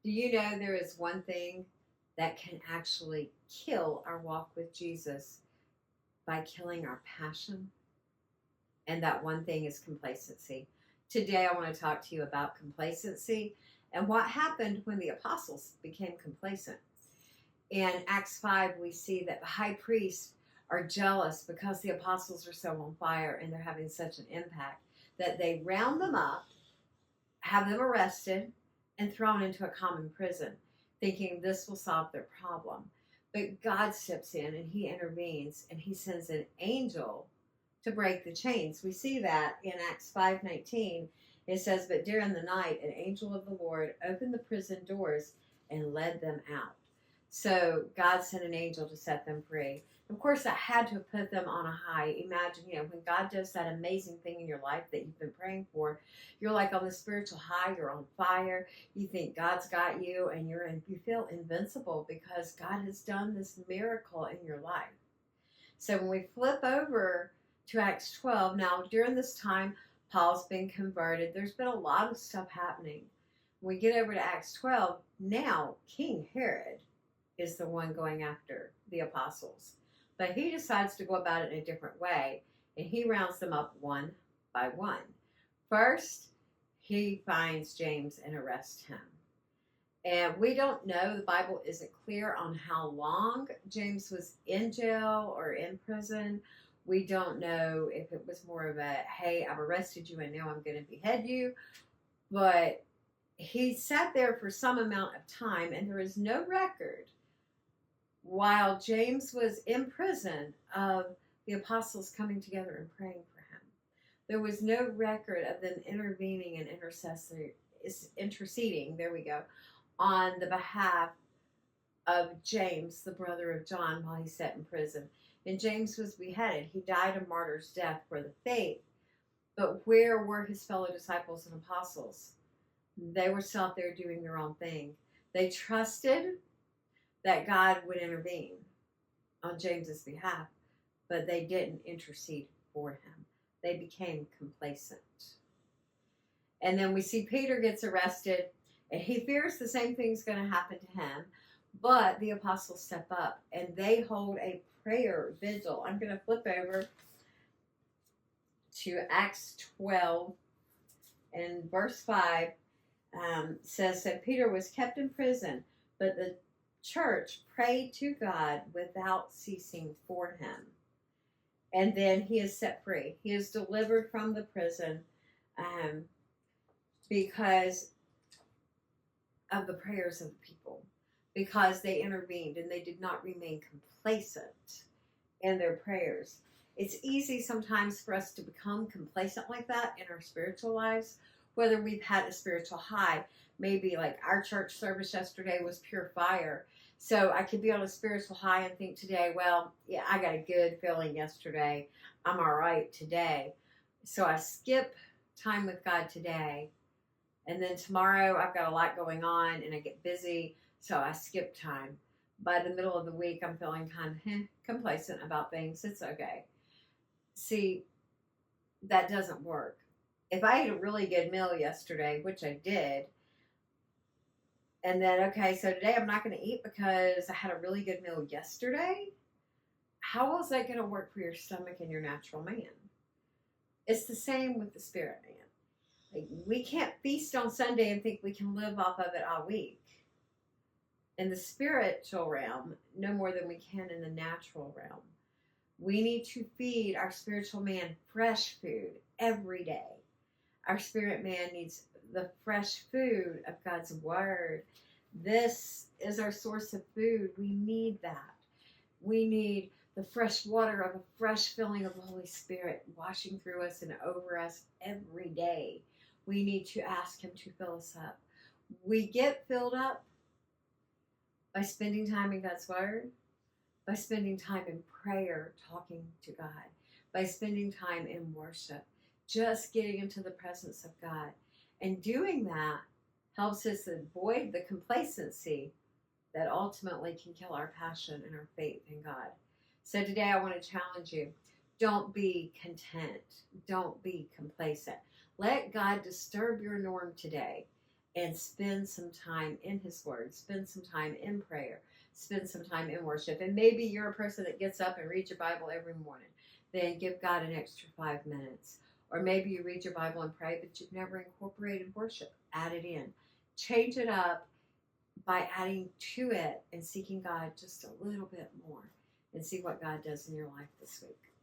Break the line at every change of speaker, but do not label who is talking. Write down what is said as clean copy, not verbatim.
Do you know there is one thing that can actually kill our walk with Jesus by killing our passion? And that one thing is complacency. Today, I want to talk to you about complacency and what happened when the apostles became complacent. In Acts 5, we see that the high priests are jealous because the apostles are so on fire and they're having such an impact that they round them up, have them arrested, and thrown into a common prison, thinking this will solve their problem. But God steps in and he intervenes and he sends an angel to break the chains. We see that in Acts 5:19. It says, "But during the night, an angel of the Lord opened the prison doors and led them out." So God sent an angel to set them free. Of course, that had to have put them on a high. Imagine, when God does that amazing thing in your life that you've been praying for, you're like on the spiritual high, you're on fire, you think God's got you, and you feel invincible because God has done this miracle in your life. So when we flip over to Acts 12, now during this time, Paul's been converted. There's been a lot of stuff happening. When we get over to Acts 12, now King Herod is the one going after the apostles. But he decides to go about it in a different way, and he rounds them up one by one. First, he finds James and arrests him. And we don't know, the Bible isn't clear on how long James was in jail or in prison. We don't know if it was more of a, hey, I've arrested you and now I'm going to behead you. But he sat there for some amount of time, and there is no record while James was in prison of the apostles coming together and praying for him. There was no record of them intervening and interceding, there we go, on the behalf of James, the brother of John, while he sat in prison. And James was beheaded. He died a martyr's death for the faith. But where were his fellow disciples and apostles? They were still out there doing their own thing. They trusted that God would intervene on James's behalf, but they didn't intercede for him. They became complacent. And then we see Peter gets arrested, and he fears the same thing's going to happen to him, but the apostles step up, and they hold a prayer vigil. I'm going to flip over to Acts 12, and verse 5 says that Peter was kept in prison, but the church prayed to God without ceasing for him. And then he is set free. He is delivered from the prison because of the prayers of the people, because they intervened and they did not remain complacent in their prayers. It's easy sometimes for us to become complacent like that in our spiritual lives, whether we've had a spiritual high. Maybe like our church service yesterday was pure fire. So I could be on a spiritual high and think today, well, yeah, I got a good feeling yesterday. I'm all right today. So I skip time with God today. And then tomorrow I've got a lot going on and I get busy. So I skip time. By the middle of the week, I'm feeling kind of complacent about things. It's okay. See, that doesn't work. If I ate a really good meal yesterday, which I did, and then, okay, so today I'm not going to eat because I had a really good meal yesterday, how is that going to work for your stomach and your natural man? It's the same with the spirit man. Like, we can't feast on Sunday and think we can live off of it all week. In the spiritual realm, no more than we can in the natural realm. We need to feed our spiritual man fresh food every day. Our spirit man needs the fresh food of God's word. This is our source of food. We need that. We need the fresh water of a fresh filling of the Holy Spirit washing through us and over us every day. We need to ask him to fill us up. We get filled up by spending time in God's word, by spending time in prayer, talking to God, by spending time in worship, just getting into the presence of God. And doing that helps us avoid the complacency that ultimately can kill our passion and our faith in God. So today I want to challenge you. Don't be content. Don't be complacent. Let God disturb your norm today and spend some time in His Word, spend some time in prayer, spend some time in worship. And maybe you're a person that gets up and reads your Bible every morning. Then give God an extra 5 minutes. Or maybe you read your Bible and pray, but you've never incorporated worship. Add it in. Change it up by adding to it and seeking God just a little bit more, and see what God does in your life this week.